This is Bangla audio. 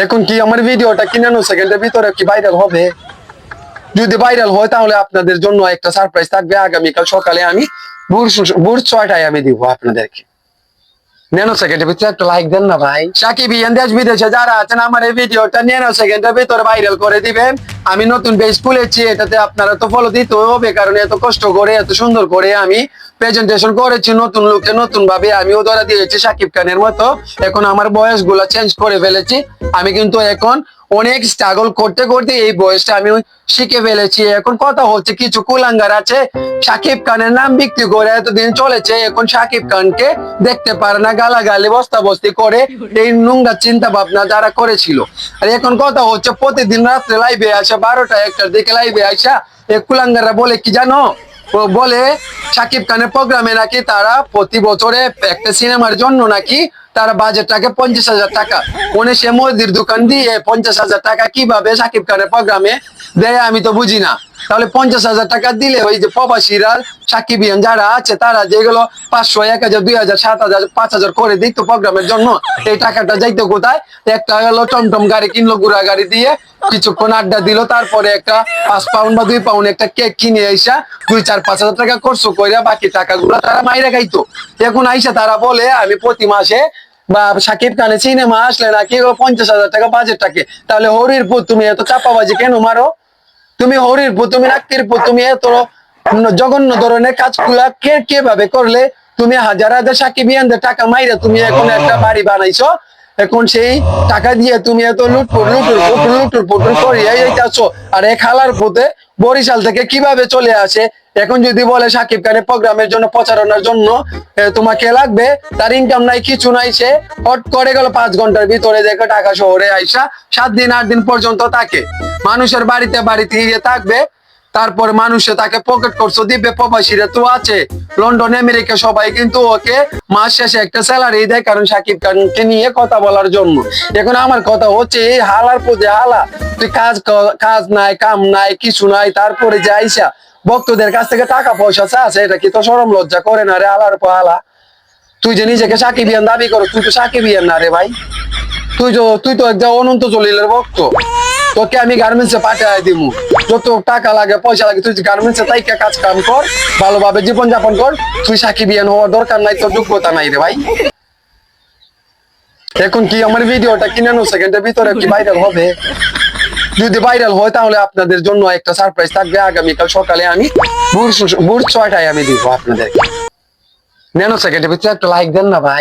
এখন কি আমার ভিডিওটা কি ন্যানো সেকেন্ডের ভিতরে কি ভাইরাল হবে? যদি ভাইরাল হয় তাহলে আপনাদের জন্য একটা সারপ্রাইজ থাকবে। আগামীকাল সকালে আমি ভোর 6টায় আমি দিব আপনাদেরকে। ন্যানো সেকেন্ডের ভিতরে একটা লাইক দেন না ভাই। সাকিব ইয়ান দেশ বিদেশে যারা আছেন আমার এই ভিডিওটা ন্যানো সেকেন্ডের ভিতরে ভাইরাল করে দিবেন। আমি নতুন পেজ খুলেছি, এটাতে আপনারা তো ফলো দিতে হবে, কারণ এত কষ্ট করে এত সুন্দর করে আমি প্রেজেন্টেশন করেছি, নতুন লুকে নতুন ভাবে আমিও ধরা দিয়েছি সাকিব খানের মতো। এখন আমার বয়স গুলা চেঞ্জ করে ফেলেছি। আমি কিন্তু এখন অনেক স্ট্রাগল করতে করতে এই বয়সটা আমি শিখে ফেলেছি। এখন কথা হচ্ছে কিছু কুলাঙ্গার আছে সাকিব খানের নাম বিক্রি করে এতদিন চলেছে, এখন সাকিব খানকে দেখতে পারে না, গালাগালি বস্তা বস্তি করে এই নোংরা চিন্তা ভাবনা যারা করেছিল। আর এখন কথা হচ্ছে প্রতিদিন রাত্রে লাইভে আসা 12টা 1টার দিকে লাইভে আসা এই কুলাঙ্গাররা বলে কি জানো, বলে সাকিব খানের প্রোগ্রামে নাকি তারা প্রতি বছরে একটা সিনেমার জন্য নাকি তারা বাজেট রাখে 50,000 টাকা। উনি সে মুদির দোকান দিয়ে 50,000 টাকা কিভাবে সাকিব খানের প্রোগ্রামে দেয় আমি তো বুঝি না। তাহলে 50,000 টাকা দিলে ওই যে প্রবাসীরা সাকিবিয়ান যারা আছে তারা যেগুলো 500, 1,000, 2,000, 7,000, 5,000 করে দিত প্রোগ্রামের জন্য, এই টাকাটা যাইতো কোথায়? একটা হলো টমটম গাড়ি কিনলো, ঘোড়া গাড়ি দিয়ে কিছুক্ষণ আড্ডা দিল, তারপরে একটা 5 পাউন্ড বা 2 পাউন্ড একটা কেক কিনে আইসা 2-4-5,000 টাকা খরচ করে বাকি টাকাগুলো তারা মাইরা খাইতো। এখন আইসা তারা বলে আমি প্রতি মাসে বা সাকিব খানের সিনেমা আসলে নাকি 50,000 টাকা বাজেট থাকে। তাহলে হরিরপুর তুমি এত চাপাবাজি কেন মারো? তুমি হরিরপুর, তুমি নাক্কিরপুর, তুমি এত জঘন্য ধরনের কাজগুলা কিভাবে করলে? তুমি হাজার হাজার সাকিবিয়ানদের টাকা মাইরা তুমি এখন একটা বাড়ি বানাইছো, এখন সেই টাকা দিয়ে তুমি এত লুটুর করিয়া যাইতেছো। আর এক হালার পথে বরিশাল থেকে কিভাবে চলে আসে? এখন যদি বলে সাকিব খানের প্রোগ্রামের জন্য প্রচারণার জন্য তোমাকে লাগবে, তার ইনকাম নাই, কিছু নাই, সে হট করে গেল 5 ঘন্টার ভিতরে দেখো ঢাকা শহরে আইসা 7 দিন 8 দিন পর্যন্ত তাকে মানুষের বাড়িতে বাড়িতে গিয়ে থাকবে। তারপর মানুষে তাকে পকেট খরচ দিবে। প্রবাসীরা তো আছে লন্ডন আমেরিকা, সবাই কিন্তু ওকে মাস শেষে একটা স্যালারি দেয়, কারণ সাকিব খানকে নিয়ে কথা বলার জন্য। এখন আমার কথা হচ্ছে এই হালার পূজা হালা, তুই কাজ নাই, কাম নাই, কিছু নাই, তারপরে যে আইসা ভক্তদের কাছ থেকে টাকা পয়সা চাচ্ছে, এটা কি তো শরম লজ্জা করে না রে? হালার পর হালা, তুই যে নিজেকে সাকিবিয়ান দাবি করো, তুই তো সাকিবিয়ান না রে ভাই। তুই তো একদম অনন্ত জলিলের ভক্ত। তোকে আমি গার্মেন্টসে পাঠাই দিব, যত টাকা লাগে পয়সা লাগে তুই গার্মেন্টসে তাইকে কাজ কাম কর, ভালোভাবে জীবন যাপন কর। তুই সাকিবিয়ান হওয়ার দরকার নাই, তোর যোগ্যতা নাই রে ভাই। এখন কি আমার ভিডিওটা কি ন্যানো সেকেন্ডের ভিতরে কি ভাইরাল হবে? যদি ভাইরাল হয় তাহলে আপনাদের জন্য একটা সারপ্রাইজ থাকবে। আগামীকাল সকালে আমি ভোর 6টায় আমি দিব আপনাদেরকে। ন্যানো সেকেন্ডের ভিতরে একটা লাইক দেন না ভাই।